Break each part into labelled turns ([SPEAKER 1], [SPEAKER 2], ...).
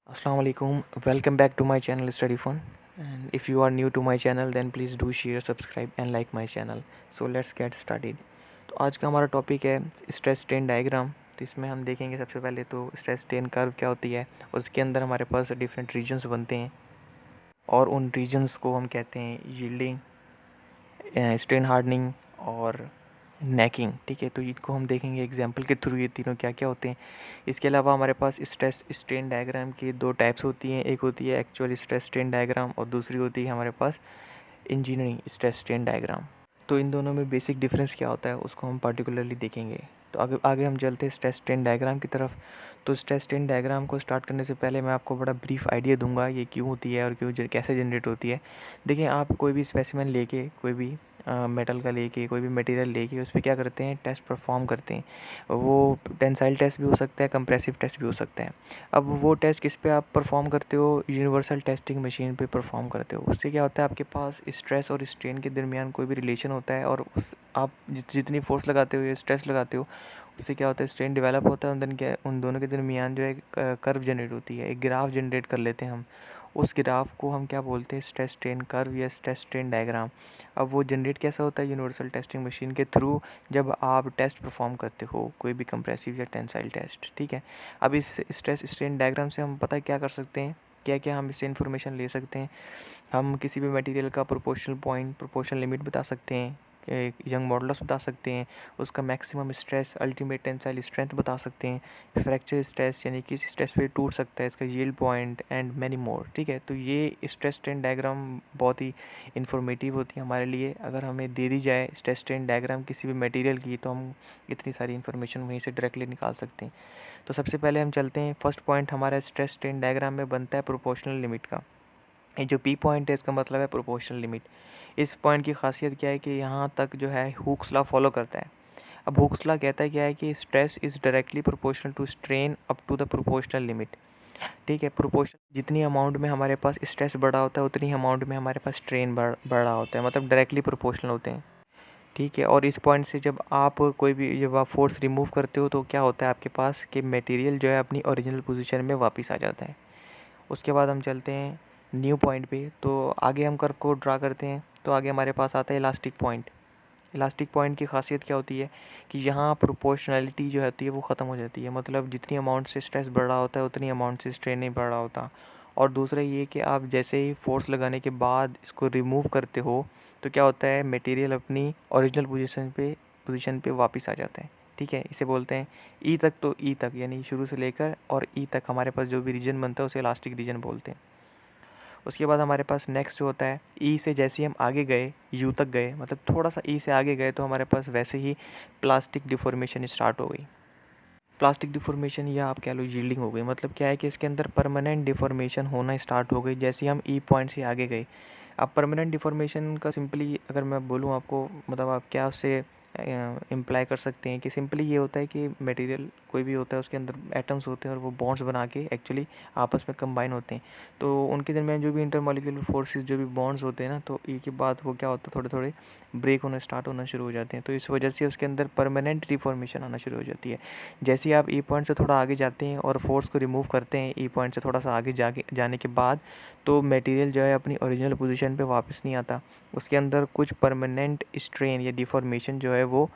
[SPEAKER 1] Assalamu alaikum. Welcome back to my channel Study Fun. And if you are new to my channel, then please do share, subscribe and like my channel. So let's get started. तो आज का हमारा topic है stress strain diagram. तो इसमें हम देखेंगे सबसे पहले तो स्ट्रेस स्ट्रेन कर्व क्या होती है। उसके अंदर हमारे पास डिफरेंट रीजन्स बनते हैं और उन रीजन्स को हम कहते हैं यील्डिंग, स्ट्रेन हार्डनिंग और नेकिंग। ठीक है, तो इनको हम देखेंगे एग्जांपल के थ्रू ये तीनों क्या क्या होते हैं। इसके अलावा हमारे पास स्ट्रेस स्ट्रेन डायग्राम की दो टाइप्स होती हैं। एक होती है एक्चुअल स्ट्रेस स्ट्रेन डायग्राम और दूसरी होती है हमारे पास इंजीनियरिंग स्ट्रेस स्ट्रेन डायग्राम। तो इन दोनों में बेसिक डिफरेंस क्या होता है उसको हम पर्टिकुलरली देखेंगे। तो आगे आगे हम चलते हैं स्ट्रेस स्ट्रेन डायग्राम की तरफ। तो स्ट्रेस स्ट्रेन डायग्राम को स्टार्ट करने से पहले मैं आपको बड़ा ब्रीफ आइडिया दूंगा ये क्यों होती है और कैसे जनरेट होती है। देखिए, आप कोई भी स्पेसिमेन लेके, कोई भी मेटल का लेके, कोई भी मटेरियल लेके उस पर क्या करते हैं, टेस्ट परफॉर्म करते हैं। वो टेंसाइल टेस्ट भी हो सकता है, कंप्रेसिव टेस्ट भी हो सकता है। अब वो टेस्ट किस पे आप परफॉर्म करते हो, यूनिवर्सल टेस्टिंग मशीन पे परफॉर्म करते हो। उससे क्या होता है, आपके पास स्ट्रेस और स्ट्रेन के दरमियान कोई भी रिलेशन होता है और उस आप जितनी फोर्स लगाते हो या स्ट्रेस लगाते हो उससे क्या होता है, स्ट्रेन डेवलप होता है। उन दोनों के दरमियान जो है कर्व जनरेट होती है, एक ग्राफ जनरेट कर लेते हैं हम। उस ग्राफ को हम क्या बोलते हैं, स्ट्रेस स्ट्रेन कर्व या स्ट्रेस स्ट्रेन डायग्राम। अब वो जनरेट कैसा होता है, यूनिवर्सल टेस्टिंग मशीन के थ्रू, जब आप टेस्ट परफॉर्म करते हो कोई भी कंप्रेसिव या टेंसाइल टेस्ट। ठीक है, अब इस स्ट्रेस स्ट्रेन डायग्राम से हम पता क्या कर सकते हैं, क्या क्या हम इससे इन्फॉर्मेशन ले सकते हैं। हम किसी भी मटेरियल का प्रोपोर्शनल पॉइंट, प्रोपोर्शनल लिमिट बता सकते हैं, एक यंग मॉडुलस बता सकते हैं, उसका maximum stress, ultimate tensile strength बता सकते हैं, फ्रैक्चर स्ट्रेस यानी किस स्ट्रेस पे टूट सकता है, इसका yield point and many more. ठीक है, तो ये स्ट्रेस स्ट्रेन डायग्राम बहुत ही इन्फॉर्मेटिव होती है हमारे लिए। अगर हमें दे दी जाए स्ट्रेस स्ट्रेन डायग्राम किसी भी मटेरियल की तो हम इतनी सारी इन्फॉर्मेशन वहीं से डायरेक्टली निकाल सकते हैं। तो सबसे पहले हम चलते हैं, फर्स्ट पॉइंट हमारा स्ट्रेस स्ट्रेन डायग्राम में बनता है प्रोपोर्शनल लिमिट का। ये जो पी पॉइंट है इसका मतलब है प्रोपोर्शनल लिमिट। इस पॉइंट की खासियत क्या है कि यहाँ तक जो है हुक्स लॉ फॉलो करता है। अब हुक्स लॉ कहता है क्या है कि stress is directly proportional to strain up to the proportional limit. ठीक है, प्रोपोर्शन जितनी अमाउंट में हमारे पास स्ट्रेस बढ़ा होता है उतनी अमाउंट में हमारे पास स्ट्रेन बढ़ा होता है, मतलब डायरेक्टली प्रोपोर्शनल होते हैं। ठीक है, और इस पॉइंट से जब आप फोर्स रिमूव करते हो तो क्या होता है आपके पास कि मटेरियल जो है अपनी ओरिजिनल पोजीशन में वापस आ जाता है। उसके बाद हम चलते हैं न्यू पॉइंट पे। तो आगे हम कर्व को ड्रा करते हैं। तो आगे हमारे पास आता है इलास्टिक पॉइंट। इलास्टिक पॉइंट की खासियत क्या होती है कि यहाँ प्रोपोर्शनैलिटी जो होती है वो ख़त्म हो जाती है, मतलब जितनी अमाउंट से स्ट्रेस बढ़ रहा होता है उतनी अमाउंट से स्ट्रेन नहीं बढ़ रहा होता। और दूसरा ये कि आप जैसे ही फोर्स लगाने के बाद इसको रिमूव करते हो तो क्या होता है, मटेरियल अपनी ओरिजिनल पोजीशन पे वापस आ जाता है। ठीक है, इसे बोलते हैं ई तक। तो ई तक यानी शुरू से लेकर और ई तक हमारे पास जो भी रीजन बनता है उसे इलास्टिक रीजन बोलते हैं। उसके बाद हमारे पास नेक्स्ट जो होता है ई से जैसे ही हम आगे गए, यू तक गए, मतलब थोड़ा सा ई से आगे गए तो हमारे पास वैसे ही प्लास्टिक डिफॉर्मेशन स्टार्ट हो गई। प्लास्टिक डिफॉर्मेशन या आप कह लो यील्डिंग हो गई। मतलब क्या है कि इसके अंदर परमानेंट डिफॉर्मेशन होना स्टार्ट हो गई जैसे ही हम ई पॉइंट से आगे गए। अब परमानेंट डिफॉर्मेशन का सिंपली अगर मैं बोलूँ आपको, मतलब आप क्या उससे इम्प्लाई कर सकते हैं कि सिंपली ये होता है कि मटेरियल कोई भी होता है उसके अंदर एटम्स होते हैं और वो बॉन्ड्स बना के एक्चुअली आपस में कंबाइन होते हैं। तो उनके दरमियान जो भी इंटरमॉलिक्यूलर फोर्सेस, जो भी बॉन्ड्स होते हैं ना, तो एक के बाद वो क्या होता है, थोड़े थोड़े ब्रेक होना स्टार्ट होना शुरू हो जाते हैं। तो इस वजह से उसके अंदर परमानेंट डिफॉर्मेशन आना शुरू हो जाती है। जैसे ही आप ई पॉइंट से थोड़ा आगे जाते हैं और फोर्स को रिमूव करते हैं ई पॉइंट से थोड़ा सा आगे जाने के बाद, तो मटेरियल जो है अपनी ओरिजिनल पोजीशन पे वापस नहीं आता। उसके अंदर कुछ परमानेंट स्ट्रेन या डिफॉर्मेशन जो है वो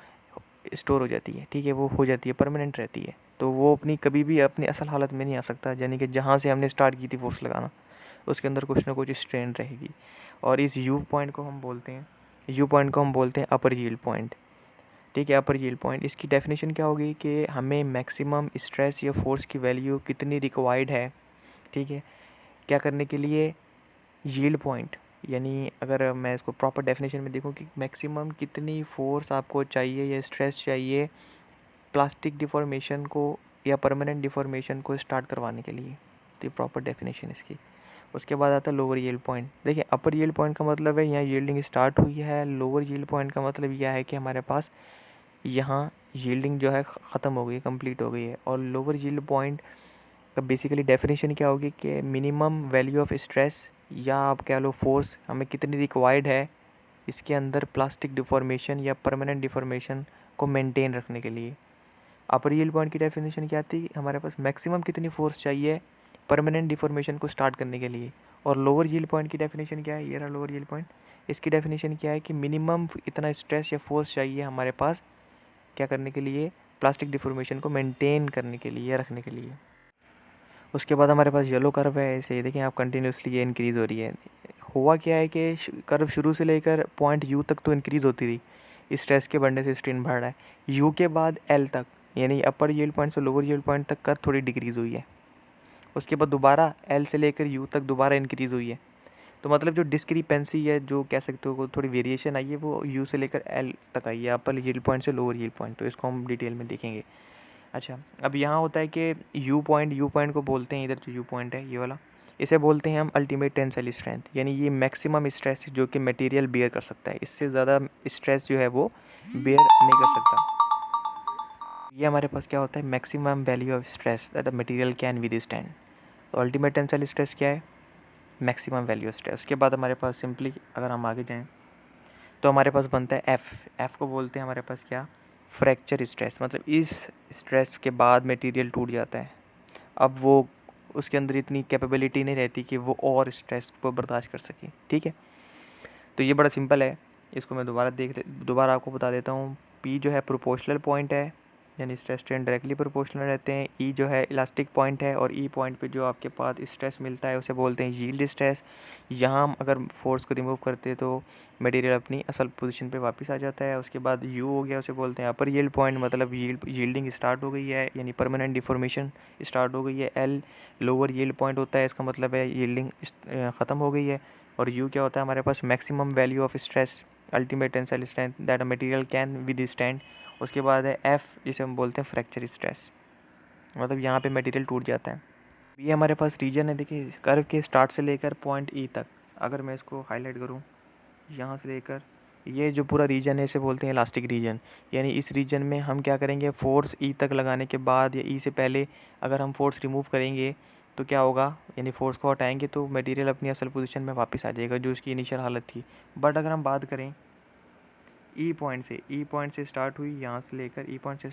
[SPEAKER 1] स्टोर हो जाती है। ठीक है, वो हो जाती है, परमानेंट रहती है। तो वो अपनी कभी भी अपनी असल हालत में नहीं आ सकता, यानी कि जहाँ से हमने स्टार्ट की थी फोर्स लगाना उसके अंदर कुछ ना कुछ स्ट्रेन रहेगी। और इस यू पॉइंट को हम बोलते हैं अपर यील्ड पॉइंट। ठीक है, अपर यील्ड पॉइंट, इसकी डेफिनेशन क्या होगी कि हमें मैक्सिमम स्ट्रेस या फोर्स की वैल्यू कितनी रिक्वायर्ड है, ठीक है, क्या करने के लिए, यील्ड पॉइंट। यानी अगर मैं इसको प्रॉपर डेफिनेशन में देखूँ कि मैक्सिमम कितनी फोर्स आपको चाहिए या स्ट्रेस चाहिए प्लास्टिक डिफॉर्मेशन को या परमानेंट डिफॉर्मेशन को स्टार्ट करवाने के लिए। तो ये प्रॉपर डेफिनेशन इसकी। उसके बाद आता है लोअर यील्ड पॉइंट। देखिए, अपर यील्ड पॉइंट का मतलब है यहाँ यील्डिंग स्टार्ट हुई है। लोअर यील्ड पॉइंट का मतलब यह है कि हमारे पास यहाँ यील्डिंग जो है ख़त्म हो गई, कंप्लीट हो गई है। और लोअर यील्ड पॉइंट का बेसिकली डेफिनेशन क्या होगी कि मिनिमम वैल्यू ऑफ स्ट्रेस या आप कह लो फोर्स हमें कितनी रिक्वायर्ड है इसके अंदर प्लास्टिक डिफॉर्मेशन या परमानेंट डिफॉर्मेशन को मेंटेन रखने के लिए। अपर यील्ड पॉइंट की डेफिनेशन क्या थी, हमारे पास मैक्सिमम कितनी फोर्स चाहिए परमानेंट डिफॉर्मेशन को स्टार्ट करने के लिए। और लोअर यील्ड पॉइंट की डेफिनेशन क्या है, ये रहा लोअर यील्ड पॉइंट। इसकी डेफिनेशन क्या है कि मिनिमम इतना स्ट्रेस या फोर्स चाहिए हमारे पास क्या करने के लिए, प्लास्टिक डिफॉर्मेशन को मेंटेन करने के लिए या रखने के लिए। उसके बाद हमारे पास येलो कर्व है, ऐसे देखें आप, कंटिन्यूसली ये इंक्रीज़ हो रही है। हुआ क्या है कि कर्व शुरू से लेकर पॉइंट यू तक तो इंक्रीज़ होती रही, स्ट्रेस के बढ़ने से स्ट्रेन बढ़ रहा है। यू के बाद एल तक, यानी अपर यील्ड पॉइंट से लोअर यील्ड पॉइंट तक कर्व थोड़ी डिक्रीज़ हुई है। उसके बाद दोबारा एल से लेकर यू तक दोबारा इंक्रीज़ हुई है। तो मतलब जो डिस्क्रिपेंसी है, जो कह सकते हो थोड़ी वेरिएशन आई है, वो यू से लेकर एल तक आई है, अपर यील्ड पॉइंट से लोअर यील्ड पॉइंट। तो इसको हम डिटेल में देखेंगे। अच्छा, अब यहाँ होता है कि यू पॉइंट को बोलते हैं, इधर जो यू पॉइंट है ये वाला, इसे बोलते हैं हम अल्टीमेट टेंसाइल स्ट्रेंथ, यानी ये मैक्सिमम स्ट्रेस जो कि मटेरियल बेयर कर सकता है। इससे ज़्यादा स्ट्रेस जो है वो बेयर नहीं कर सकता। ये हमारे पास क्या होता है, maximum value of stress that the material can withstand. तो अल्टीमेट टेंसाइल स्ट्रेस क्या है, मैक्सिमम वैल्यू ऑफ स्ट्रेस। उसके बाद हमारे पास सिंपली अगर हम आगे जाएँ तो हमारे पास बनता है एफ़ को बोलते हैं हमारे पास क्या, फ्रैक्चर स्ट्रेस। मतलब इस स्ट्रेस के बाद मटेरियल टूट जाता है, अब वो उसके अंदर इतनी कैपेबिलिटी नहीं रहती कि वो और स्ट्रेस को बर्दाश्त कर सके। ठीक है, तो ये बड़ा सिंपल है, इसको मैं दोबारा आपको बता देता हूँ। पी जो है प्रोपोर्शनल पॉइंट है, यानी स्ट्रेस स्ट्रेन डायरेक्टली प्रोपोर्शनल रहते हैं। ई जो है इलास्टिक पॉइंट है, और ई पॉइंट पे जो आपके पास स्ट्रेस मिलता है उसे बोलते हैं यील्ड स्ट्रेस। यहाँ हम अगर फोर्स को रिमूव करते हैं तो मटेरियल अपनी असल पोजीशन पे वापस आ जाता है। उसके बाद यू हो गया, उसे बोलते हैं अपर यील्ड पॉइंट, मतलब यील्डिंग स्टार्ट हो गई है, यानी परमानेंट डिफॉर्मेशन स्टार्ट हो गई है। एल लोअर यील्ड पॉइंट होता है, इसका मतलब है यील्डिंग ख़त्म हो गई है। और यू क्या होता है हमारे पास, maximum value of stress ultimate tensile strength that a material can withstand. उसके बाद है एफ़, जिसे हम बोलते हैं फ्रैक्चर स्ट्रेस, मतलब यहाँ पे मटेरियल टूट जाता है। ये हमारे पास रीजन है, देखिए कर्व के स्टार्ट से लेकर पॉइंट ई तक। अगर मैं इसको हाईलाइट करूँ, यहाँ से लेकर ये जो पूरा रीजन है इसे बोलते हैं इलास्टिक रीजन। यानी इस रीजन में हम क्या करेंगे, फोर्स ई तक लगाने के बाद या ई से पहले अगर हम फोर्स रिमूव करेंगे तो क्या होगा, यानी फोर्स को हटाएंगे तो मटेरियल अपनी असल पोजीशन में वापस आ जाएगा जो उसकी इनिशियल हालत थी। बट अगर हम बात करें ई पॉइंट से स्टार्ट हुई, यहाँ से लेकर ई पॉइंट से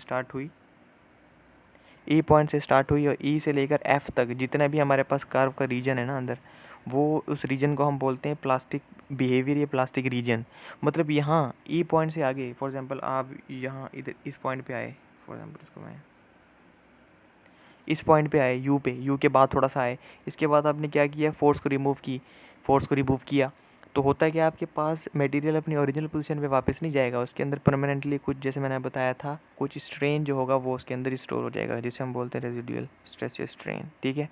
[SPEAKER 1] स्टार्ट हुई और ई से लेकर एफ़ तक जितना भी हमारे पास कर्व का रीजन है ना अंदर, वो उस रीजन को हम बोलते हैं प्लास्टिक बिहेवियर या प्लास्टिक रीजन। मतलब यहाँ ई पॉइंट से आगे, फॉर एग्जांपल आप यहाँ इधर इस पॉइंट पे आए, फॉर एग्जांपल इसको मैं इस पॉइंट पे आए, यू के बाद थोड़ा सा आए, इसके बाद आपने क्या किया, फोर्स को रिमूव किया, तो होता है कि आपके पास मटेरियल अपनी ओरिजिनल पोजीशन पे वापस नहीं जाएगा, उसके अंदर परमानेंटली कुछ, जैसे मैंने बताया था, कुछ स्ट्रेन जो होगा वो उसके अंदर स्टोर हो जाएगा, जिसे हम बोलते हैं रेजिडुअल स्ट्रेस या स्ट्रेन। ठीक है,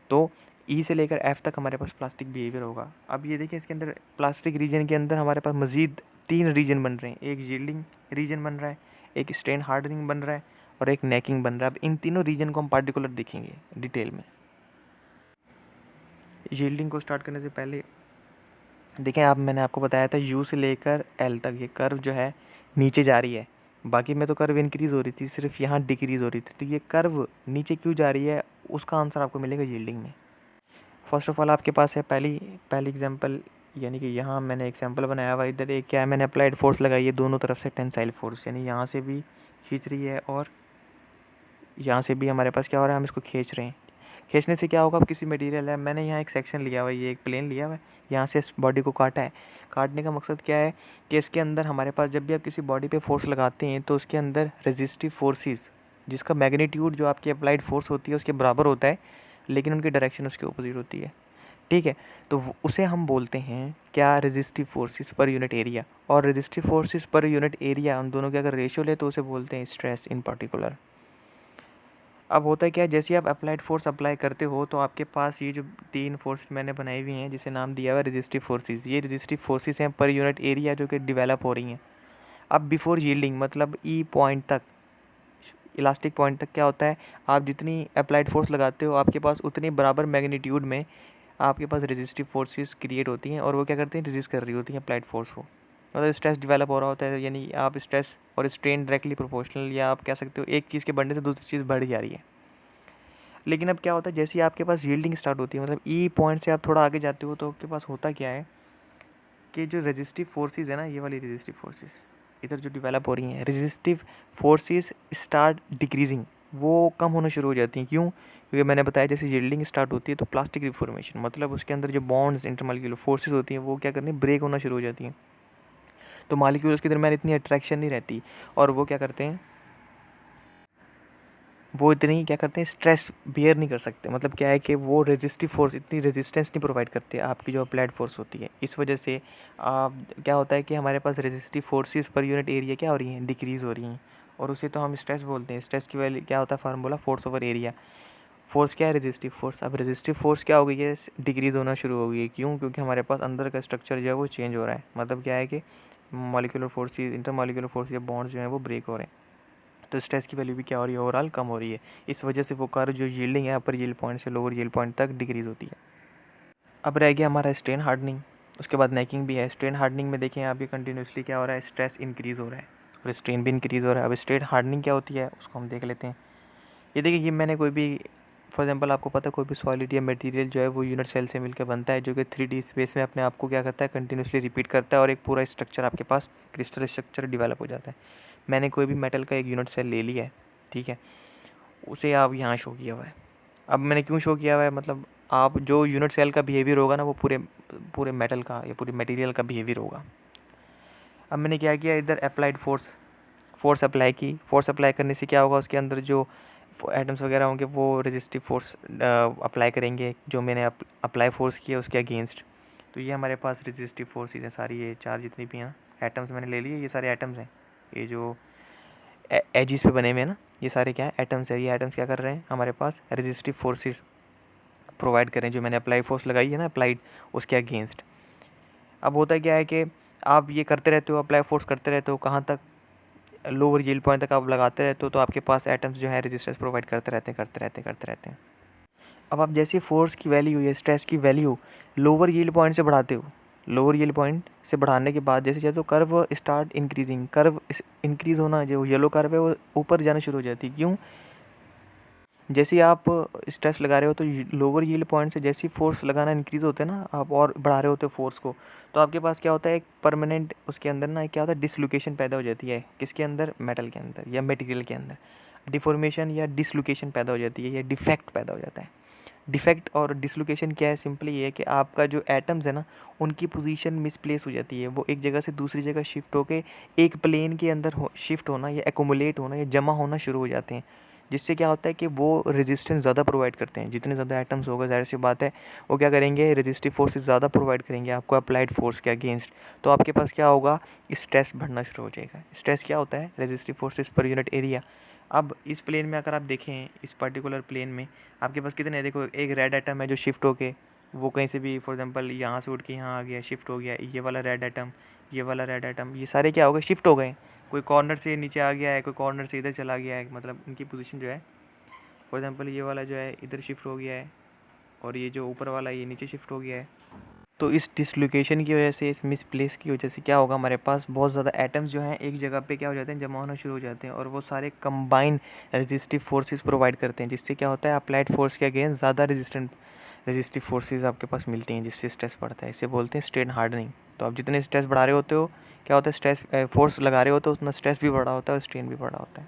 [SPEAKER 1] तो ई से लेकर एफ़ तक हमारे पास प्लास्टिक बिहेवियर होगा। अब ये देखिए इसके अंदर प्लास्टिक रीजन के अंदर हमारे पास मज़ीद 3 रीजन बन रहे हैं, एक यील्डिंग रीजन बन रहा है, एक स्ट्रेन हार्डनिंग बन रहा है, और एक नेकिंग बन रहा है। अब इन तीनों रीजन को हम पार्टिकुलर देखेंगे डिटेल में। यील्डिंग को स्टार्ट करने से पहले देखें आप, मैंने आपको बताया था यू से लेकर एल तक ये कर्व जो है नीचे जा रही है, बाकी में तो कर्व इंक्रीज़ हो रही थी, सिर्फ यहाँ डिक्रीज़ हो रही थी। तो ये कर्व नीचे क्यों जा रही है, उसका आंसर आपको मिलेगा यील्डिंग में। फर्स्ट ऑफ ऑल आपके पास है पहली एग्जांपल, यानी कि यहाँ मैंने एग्जांपल बनाया हुआ, इधर एक क्या है, मैंने अप्लाइड फोर्स लगाई है दोनों तरफ से, टेंसाइल फोर्स, यानी यहाँ से भी खींच रही है और यहाँ से भी हमारे पास क्या हो रहा है, हम इसको खींच रहे हैं। खींचने से क्या होगा, अब किसी मटेरियल है, मैंने यहाँ एक सेक्शन लिया हुआ है, ये एक प्लेन लिया हुआ है, यहाँ से इस बॉडी को काटा है। काटने का मकसद क्या है कि इसके अंदर हमारे पास जब भी आप किसी बॉडी पे फोर्स लगाते हैं तो उसके अंदर रेजिस्टिव फोर्सेस, जिसका मैग्नीट्यूड जो आपकी अप्लाइड फोर्स होती है उसके बराबर होता है, लेकिन उनकी डायरेक्शन उसके अपोजिट होती है। ठीक है, तो उसे हम बोलते हैं क्या, resistive forces per unit area. और resistive forces per unit area, उन दोनों के अगर रेशियो ले तो उसे बोलते हैं स्ट्रेस इन पर्टिकुलर। अब होता है क्या, जैसे आप अप्लाइड फोर्स अप्लाई करते हो तो आपके पास ये जो 3 फोर्स मैंने बनाई हुई हैं, जिसे नाम दिया हुआ है रेजिस्टिव फोर्सेस, ये रेजिस्टिव फोर्सेस हैं पर यूनिट एरिया जो कि डेवलप हो रही हैं। अब बिफोर यील्डिंग, मतलब ई पॉइंट तक, इलास्टिक पॉइंट तक क्या होता है, आप जितनी अप्लाइड फोर्स लगाते हो आपके पास उतनी बराबर मैग्नीट्यूड में आपके पास रेजिस्टिव फोर्सेस क्रिएट होती हैं, और वो क्या करती हैं, रेजिस्ट कर रही होती हैं अप्लाइड फोर्स को। मतलब स्ट्रेस डेवलप हो रहा होता है, यानी आप स्ट्रेस और स्ट्रेन डायरेक्टली प्रोपोर्शनल, या आप कह सकते हो एक चीज़ के बढ़ने से दूसरी चीज़ बढ़ जा रही है। लेकिन अब क्या होता है, जैसे ही आपके पास यील्डिंग स्टार्ट होती है, मतलब ई पॉइंट से आप थोड़ा आगे जाते हो, तो आपके पास होता क्या है कि जो रेजिस्टिव फोर्सेस है ना, ये वाली रेजिस्टिव फोर्सेस इधर जो डेवलप हो रही हैं, रेजिस्टिव फोर्सेस स्टार्ट डिक्रीजिंग, वो कम होना शुरू हो जाती हैं। क्यों, क्योंकि मैंने बताया जैसे यील्डिंग स्टार्ट होती है तो प्लास्टिक रिफॉर्मेशन, मतलब उसके अंदर जो बॉन्ड्स इंटरमॉलिक्यूलर फोर्सेस होती हैं वो क्या करनी ब्रेक होना शुरू हो जाती हैं, तो मॉलिक्यूल्स के दरमियान इतनी अट्रैक्शन नहीं रहती और वो क्या करते हैं, वो इतनी क्या करते हैं स्ट्रेस बियर नहीं कर सकते। मतलब क्या है कि वो रेजिस्टिव फोर्स इतनी रेजिस्टेंस नहीं प्रोवाइड करते आपकी जो अप्लाइड फोर्स होती है। इस वजह से क्या होता है कि हमारे पास resistive forces per unit area क्या हो रही हैं, डिक्रीज़ हो रही हैं, और उसे तो हम स्ट्रेस बोलते हैं। स्ट्रेस की वैल्यू क्या होता है, formula force over area. Force क्या है, रेजिस्टिव फोर्स। अब रेजिस्टिव फोर्स क्या हो गई है, डिक्रीज़ होना शुरू हो गई है। क्यों? क्योंकि हमारे पास अंदर का स्ट्रक्चर जो है वो चेंज हो रहा है। मतलब क्या है कि molecular forces, inter molecular force या बॉन्ड्स जो हैं वो ब्रेक हो रहे हैं, तो स्ट्रेस की वैल्यू भी क्या हो रही है, ओवरऑल कम हो रही है। इस वजह से वो कर्व जो यील्डिंग है अपर यील्ड पॉइंट से लोअर यील्ड पॉइंट तक डिक्रीज़ होती है। अब रह गया हमारा स्ट्रेन हार्डनिंग, उसके बाद नेकिंग भी है। स्ट्रेन हार्डनिंग में देखें अभी कंटिन्यूसली क्या हो रहा है, स्ट्रेस इंक्रीज़ हो रहा है और स्ट्रेन भी इंक्रीज़ हो रहा है। अब स्ट्रेन हार्डनिंग क्या होती है उसको हम देख लेते हैं। ये देखिए, ये मैंने कोई भी फॉर एग्जांपल आपको पता है कोई भी सॉलिड या मटेरियल जो है वो यूनिट सेल से मिलकर बनता है, जो कि 3D स्पेस में अपने आप को क्या करता है, कंटिन्यूसली रिपीट करता है और एक पूरा स्ट्रक्चर आपके पास क्रिस्टल स्ट्रक्चर डेवलप हो जाता है। मैंने कोई भी मेटल का एक यूनिट सेल ले लिया है, ठीक है, उसे आप यहाँ शो किया हुआ है। अब मैंने क्यों शो किया हुआ है, मतलब आप जो यूनिट सेल का बिहेवियर होगा ना वो पूरे पूरे मेटल का या पूरे मटेरियल का बिहेवियर होगा। अब मैंने क्या किया, इधर अप्लाइड फोर्स, फोर्स अप्लाई की। फोर्स अप्लाई करने से क्या होगा, उसके अंदर जो एटम्स वगैरह होंगे वो रेजिस्टिव फोर्स अप्लाई करेंगे, जो मैंने अप्लाई फोर्स किया उसके अगेंस्ट। तो ये हमारे पास रेजिस्टिव फोर्सेज हैं सारी, ये चार जितनी भी हैं एटम्स मैंने ले लिए, ये सारे एटम्स हैं, ये जो एजिस पे बने हुए हैं ना, ये सारे क्या है, एटम्स है। ये एटम्स क्या कर रहे हैं, हमारे पास रेजिस्टिव फोर्सेस प्रोवाइड करें, जो मैंने अप्लाई फोर्स लगाई है ना अप्लाइड, उसके अगेंस्ट। अब होता क्या है कि आप ये करते रहते हो, अप्लाई फोर्स करते रहते हो, कहाँ तक, लोअर यील्ड पॉइंट तक आप लगाते रहते हो, तो आपके पास एटम्स जो है रेजिस्टेंस प्रोवाइड करते रहते हैं। अब आप जैसे फोर्स की वैल्यू या स्ट्रेस की वैल्यू लोअर यील्ड पॉइंट से बढ़ाते हो, लोअर यील्ड पॉइंट से बढ़ाने के बाद जैसे तो curve start increasing, curve increase होना, जो येलो कर्व है वो ऊपर जाना शुरू हो जाती है। क्यों? जैसे ही आप स्ट्रेस लगा रहे हो तो लोअर यील्ड पॉइंट से जैसे ही फोर्स लगाना इंक्रीज़ होते हैं ना, आप और बढ़ा रहे होते हो फोर्स को, तो आपके पास क्या होता है, एक परमानेंट उसके अंदर ना क्या होता है, डिसलोकेशन पैदा हो जाती है। किसके अंदर, मेटल के अंदर या मटेरियल के अंदर डिफॉर्मेशन या डिसलोकेशन पैदा हो जाती है या डिफेक्ट पैदा हो जाता है। डिफेक्ट और डिसलोकेशन क्या है, सिंपली ये है कि आपका जो एटम्स है ना उनकी पोजीशन मिसप्लेस हो जाती है, वो एक जगह से दूसरी जगह शिफ्ट होके एक प्लेन के अंदर शिफ्ट होना या एकोमुलेट होना या जमा होना शुरू हो जाते हैं, जिससे क्या होता है कि वो रेजिस्टेंस ज़्यादा प्रोवाइड करते हैं। जितने ज़्यादा एटम्स होगा जाहिर सी बात है वो क्या करेंगे, रेजिस्टिव फोर्सेस ज़्यादा प्रोवाइड करेंगे आपको अप्लाइड फोर्स के अगेंस्ट। तो आपके पास क्या होगा, स्ट्रेस बढ़ना शुरू हो जाएगा। स्ट्रेस क्या होता है, resistive forces per unit area. अब इस प्लेन में अगर आप देखें, इस पर्टिकुलर प्लेन में आपके पास कितने, देखो एक रेड एटम है जो शिफ्ट होके वो कहीं से भी फॉर एग्जांपल यहाँ से उठ के यहाँ आ गया, शिफ्ट हो गया। ये वाला रेड एटम, ये वाला रेड एटम, ये सारे क्या हो गए, शिफ्ट हो गए। कोई कॉर्नर से नीचे आ गया है, कोई कॉर्नर से इधर चला गया है, मतलब इनकी पोजीशन जो है फॉर एग्जांपल ये वाला जो है इधर शिफ्ट हो गया है और ये जो ऊपर वाला ये नीचे शिफ्ट हो गया है। तो इस डिसलोकेशन की वजह से, इस मिसप्लेस की वजह से क्या होगा, हमारे पास बहुत ज़्यादा एटम्स जो हैं एक जगह पे क्या हो जाते हैं, जमा होना शुरू हो जाते हैं और वो सारे कंबाइन रेजिस्टिव फोर्सेस प्रोवाइड करते हैं, जिससे क्या होता है, अप्लाइड फोर्स के अगेंस्ट ज़्यादा रेजिस्टिव फोर्सेस आपके पास मिलती हैं, जिससे स्ट्रेस बढ़ता है। इसे बोलते हैं स्ट्रेन हार्डनिंग। तो आप जितने स्ट्रेस बढ़ा रहे होते हो, क्या होता है, स्ट्रेस फोर्स लगा रहे होते हो उतना स्ट्रेस भी बढ़ा होता है और स्ट्रेन भी बढ़ा होता है।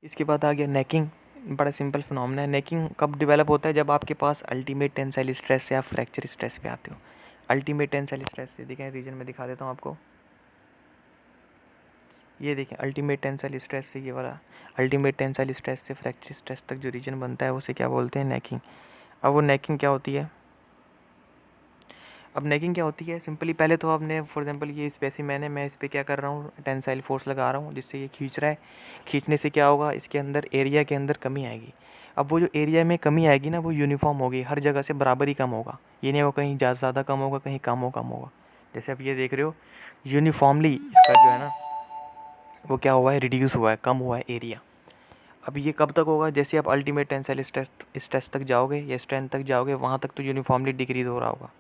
[SPEAKER 1] इसके बाद आ गया नेकिंग। बड़ा सिंपल फिनोमेना है। नेकिंग कब डेवलप होता है, जब आपके पास अल्टीमेट टेंसाइल स्ट्रेस से आप फ्रैक्चर स्ट्रेस पे आते हो। अल्टीमेट टेंसाइल स्ट्रेस से, देखें रीजन में दिखा देता हूँ आपको, ये देखें अल्टीमेट टेंसाइल स्ट्रेस से, ये वाला अल्टीमेट टेंसाइल स्ट्रेस से फ्रैक्चर स्ट्रेस तक जो रीजन बनता है उसे क्या बोलते हैं, नेकिंग। अब वो नेकिंग क्या होती है, अब नेकिंग क्या होती है, सिंपली पहले तो आपने फॉर एग्जांपल ये स्पेसिमेन है, मैं इस पर क्या कर रहा हूँ, टेंसाइल फोर्स लगा रहा हूँ जिससे ये खींच रहा है। खींचने से क्या होगा, इसके अंदर एरिया के अंदर कमी आएगी। अब वो जो एरिया में कमी आएगी ना वो यूनिफॉर्म होगी, हर जगह से बराबर ही कम होगा। ये नहीं वो कहीं ज़्यादा कम होगा, कहीं कम होगा। जैसे आप ये देख रहे हो, यूनिफॉर्मली इसका जो है ना वो क्या हुआ है, रिड्यूस हुआ है, कम हुआ है एरिया। अब ये कब तक होगा, जैसे आप अल्टीमेट टेंसाइल स्ट्रेस तक जाओगे या स्ट्रेंथ तक जाओगे, वहाँ तक तो यूनिफॉर्मली डिक्रीज़ हो रहा होगा।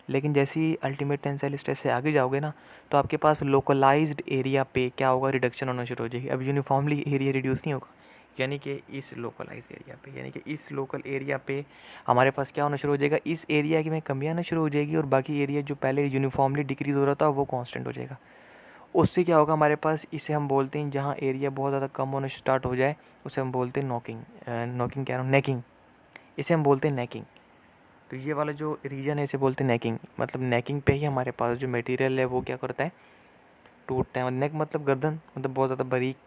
[SPEAKER 1] लेकिन जैसे ही अल्टीमेट टेंसाइल स्ट्रेस से आगे जाओगे ना, तो आपके पास लोकलाइज्ड एरिया पे क्या होगा, रिडक्शन होना शुरू हो जाएगी। अब यूनिफॉर्मली एरिया रिड्यूस नहीं होगा, यानी कि इस लोकलाइज एरिया पे, यानी कि इस लोकल एरिया पे हमारे पास क्या होना शुरू हो जाएगा, इस एरिया की में कमी आना शुरू हो जाएगी और बाकी एरिया जो पहले यूनिफॉर्मली डिक्रीज़ हो रहा था वो कांस्टेंट हो जाएगा। उससे क्या होगा हमारे पास, इसे हम बोलते हैं, जहाँ एरिया बहुत ज़्यादा कम होना स्टार्ट हो जाए उसे हम बोलते हैं नॉकिंग, नॉकिंग क्या, नेकिंग। इसे हम बोलते हैं नेकिंग। तो ये वाला जो रीजन है इसे बोलते हैं नेकिंग, मतलब नेकिंग पे ही हमारे पास जो मटेरियल है वो क्या करता है, टूटता है। नेक मतलब गर्दन, मतलब बहुत ज़्यादा बारीक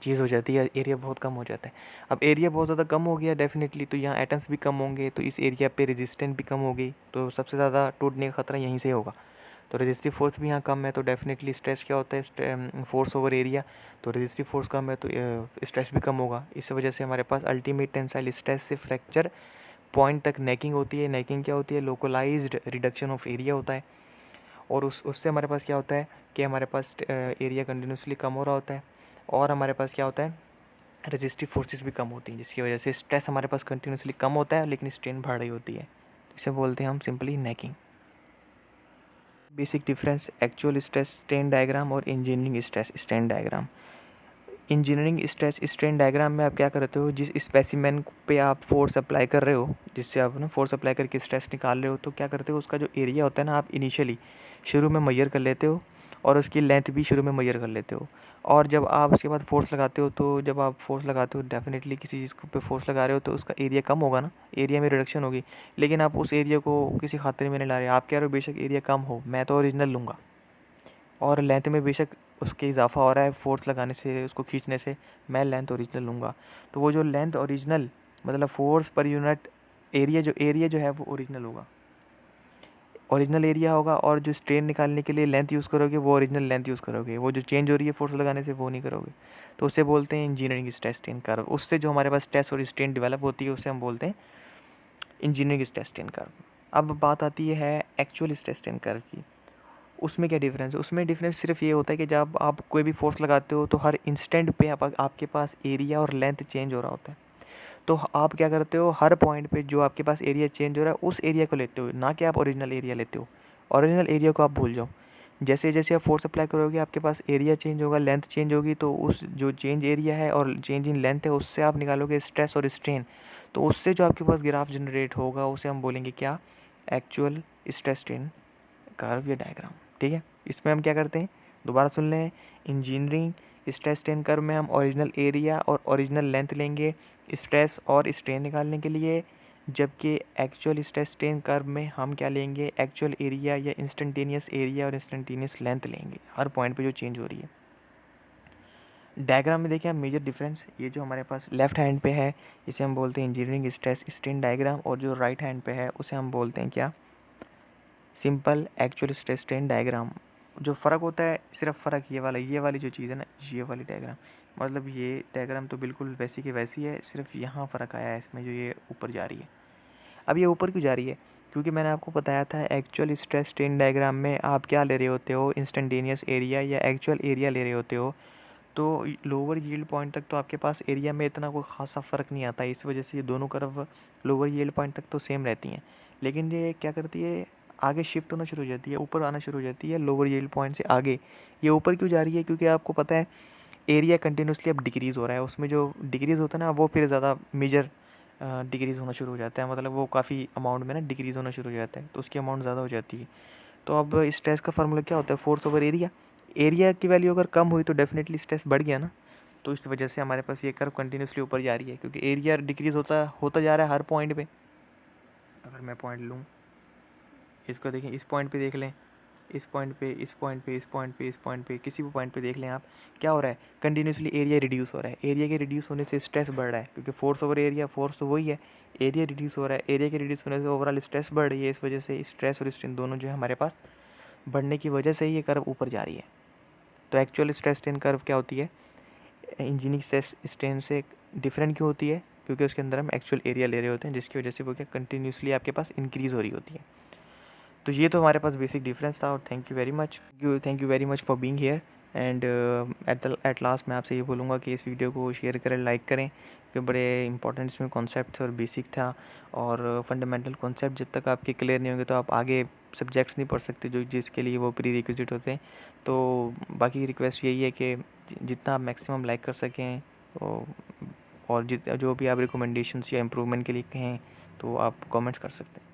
[SPEAKER 1] चीज़ हो जाती है, एरिया बहुत कम हो जाता है। अब एरिया बहुत ज़्यादा कम हो गया डेफिनेटली, तो यहाँ एटम्स भी कम होंगे, तो इस एरिया पे रेजिस्टेंस भी कम होगी, तो सबसे ज़्यादा टूटने का खतरा यहीं से होगा। तो रेजिस्टिव फोर्स भी यहाँ कम है, तो डेफिनेटली स्ट्रेस क्या होता है, फोर्स ओवर एरिया। तो रेजिस्टिव फोर्स कम है तो स्ट्रेस भी कम होगा। इस वजह से हमारे पास अल्टीमेट टेंसाइल स्ट्रेस से फ्रैक्चर पॉइंट तक नेकिंग होती है। नेकिंग क्या होती है, लोकलाइज्ड रिडक्शन ऑफ एरिया होता है। और उससे हमारे पास क्या होता है कि हमारे पास एरिया कंटिन्यूसली कम हो रहा होता है, और हमारे पास क्या होता है, रेजिस्टिव फोर्सेस भी कम होती हैं, जिसकी वजह से स्ट्रेस हमारे पास कंटिन्यूसली कम होता है लेकिन स्ट्रेन बढ़ रही होती है। तो इसे बोलते हैं हम simply necking. Basic difference actual stress strain diagram और engineering stress strain diagram. Engineering stress strain diagram में आप क्या करते हो, जिस स्पेसिमेन पे आप फोर्स अप्लाई कर रहे हो, जिससे आप ना फोर्स अप्लाई करके स्ट्रेस निकाल रहे हो, तो क्या करते हो, उसका जो एरिया होता है ना, आप इनिशियली शुरू में मेजर कर लेते हो, और उसकी लेंथ भी शुरू में मेजर कर लेते हो। और जब आप उसके बाद फोर्स लगाते हो, तो जब आप फोर्स लगाते हो डेफिनेटली किसी चीज़ पे फोर्स लगा रहे हो तो उसका एरिया कम होगा ना, एरिया में रिडक्शन होगी। लेकिन आप उस एरिया को किसी खातिर में नहीं ला रहे, आप कह रहे हो बेशक एरिया कम हो, मैं तो ओरिजिनल लूँगा, और लेंथ में बेशक उसके इजाफा हो रहा है फोर्स लगाने से, उसको खींचने से, मैं लेंथ ओरिजिनल लूँगा। तो वो जो लेंथ ओरिजिनल मतलब फोर्स पर यूनिट एरिया जो है वो ओरिजिनल होगा, ओरिजिनल एरिया होगा। और जो स्ट्रेन निकालने के लिए लेंथ यूज़ करोगे वो ओरिजिनल लेंथ यूज़ करोगे, वो जो चेंज हो रही है फोर्स लगाने से वो नहीं करोगे। तो उसे बोलते हैं इंजीनियरिंग स्ट्रेस स्ट्रेन कर्व। उससे जो हमारे पास स्ट्रेस और स्ट्रेन डेवलप होती है उसे हम बोलते हैं इंजीनियरिंग स्ट्रेस स्ट्रेन कर्व। अब बात आती है एक्चुअल स्ट्रेस स्ट्रेन कर्व की। उसमें क्या डिफरेंस है, उसमें डिफरेंस सिर्फ ये होता है कि जब आप कोई भी फोर्स लगाते हो तो हर इंस्टेंट पे आपके पास एरिया और लेंथ चेंज हो रहा होता है। तो आप क्या करते हो, हर पॉइंट पे जो आपके पास एरिया चेंज हो रहा है उस एरिया को लेते हो, ना कि आप ओरिजिनल एरिया लेते हो। ओरिजिनल एरिया को आप भूल जाओ। जैसे जैसे आप फोर्स अप्लाई करोगे आपके पास एरिया चेंज होगा, लेंथ चेंज होगी, तो उस जो चेंज एरिया है और चेंज इन लेंथ है उससे आप निकालोगे स्ट्रेस और स्ट्रेन। तो उससे जो आपके पास ग्राफ जनरेट होगा उसे हम बोलेंगे क्या, एक्चुअल स्ट्रेस स्ट्रेन कर्व या डायग्राम। ठीक है, इसमें हम क्या करते हैं, दोबारा सुन लें। इंजीनियरिंग स्ट्रेस स्ट्रेन कर्व में हम ओरिजिनल एरिया और ओरिजिनल लेंथ लेंगे स्ट्रेस और स्ट्रेन निकालने के लिए, जबकि एक्चुअल स्ट्रेस स्ट्रेन कर्व में हम क्या लेंगे, एक्चुअल एरिया या इंस्टेंटेनियस एरिया और इंस्टेंटेनियस लेंथ लेंगे हर पॉइंट पे जो चेंज हो रही है। डायग्राम में देखिए हम मेजर डिफरेंस, ये जो हमारे पास लेफ्ट हैंड पे है इसे हम बोलते हैं इंजीनियरिंग स्ट्रेस स्ट्रेन डायग्राम, और जो राइट हैंड पे है उसे हम बोलते हैं क्या, simple actual stress strain diagram. जो फ़र्क होता है सिर्फ फ़र्क ये वाली जो चीज़ है ना, ये वाली डायग्राम, मतलब ये डायग्राम तो बिल्कुल वैसी की वैसी है, सिर्फ यहाँ फ़र्क आया है इसमें, जो ये ऊपर जा रही है। अब ये ऊपर क्यों जा रही है, क्योंकि मैंने आपको बताया था एक्चुअल स्ट्रेस स्ट्रेन डायग्राम में आप क्या ले रहे होते हो, इंस्टेंटेनियस एरिया या एक्चुअल एरिया ले रहे होते हो। तो लोअर यील्ड पॉइंट तक तो आपके पास एरिया में इतना कोई ख़ासा फ़र्क नहीं आता, इस वजह से ये दोनों कर्व लोअर यील्ड पॉइंट तक तो सेम रहती हैं। लेकिन ये क्या करती है, आगे शिफ्ट होना शुरू हो जाती है, ऊपर आना शुरू हो जाती है लोअर यील्ड पॉइंट से आगे। ये ऊपर क्यों जा रही है, क्योंकि आपको पता है एरिया कंटिन्यूसली अब डिक्रीज़ हो रहा है, उसमें जो डिक्रीज़ होता है ना वो फिर ज़्यादा मेजर डिक्रीज़ होना शुरू हो जाता है, मतलब वो काफ़ी अमाउंट में ना डिक्रीज़ होना शुरू हो जाता है, तो उसकी अमाउंट ज़्यादा हो जाती है। तो अब स्ट्रेस का फार्मूला क्या होता है, फोर्स ओवर एरिया। एरिया की वैल्यू अगर कम हुई तो डेफिनेटली स्ट्रेस बढ़ गया ना। तो इस वजह से हमारे पास ये कर्व कंटिन्यूसली ऊपर जा रही है, क्योंकि एरिया डिक्रीज़ होता होता जा रहा है हर पॉइंट पे। अगर मैं पॉइंट लूँ, इसको देखें, इस पॉइंट पे देख लें, इस पॉइंट पे, इस पॉइंट पे, इस पॉइंट पे, इस पॉइंट पे, किसी भी पॉइंट पे देख लें आप, क्या हो रहा है, कंटिन्यूसली एरिया रिड्यूस हो रहा है। एरिया के रिड्यूस होने से स्ट्रेस बढ़ रहा है, क्योंकि फोर्स ओवर एरिया, फोर्स तो वही है, एरिया रिड्यूस हो रहा है, एरिया के रिड्यूस होने से ओवरऑल स्ट्रेस बढ़ रही है। इस वजह से स्ट्रेस और स्ट्रेन दोनों जो है हमारे पास बढ़ने की वजह से ही ये कर्व ऊपर जा रही है। तो एक्चुअल स्ट्रेस स्ट्रेन कर्व क्या होती है, इंजीनियरिंग स्ट्रेस स्ट्रेन से डिफरेंट क्यों होती है, क्योंकि उसके अंदर हम एक्चुअल एरिया ले रहे होते हैं, जिसकी वजह से वो क्या कंटिन्यूसली आपके पास इंक्रीज़ हो रही होती है। तो ये तो हमारे पास बेसिक डिफरेंस था, और thank you very much for being here. And at last मैं आपसे ये बोलूँगा कि इस वीडियो को शेयर करें, लाइक करें, कि बड़े इंपॉर्टेंट इसमें कॉन्सेप्ट थे और बेसिक था। और फंडामेंटल कॉन्सेप्ट जब तक आपके क्लियर नहीं होंगे तो आप आगे सब्जेक्ट्स नहीं पढ़ सकते, जो जिसके लिए वो प्री रिक्विजिट होते हैं। तो बाकी रिक्वेस्ट यही है कि जितना आप मैक्सिमम लाइक कर सकें, और जो भी आप रिकमेंडेशंस या इम्प्रूवमेंट के लिए कहें तो आप कमेंट्स कर सकते हैं।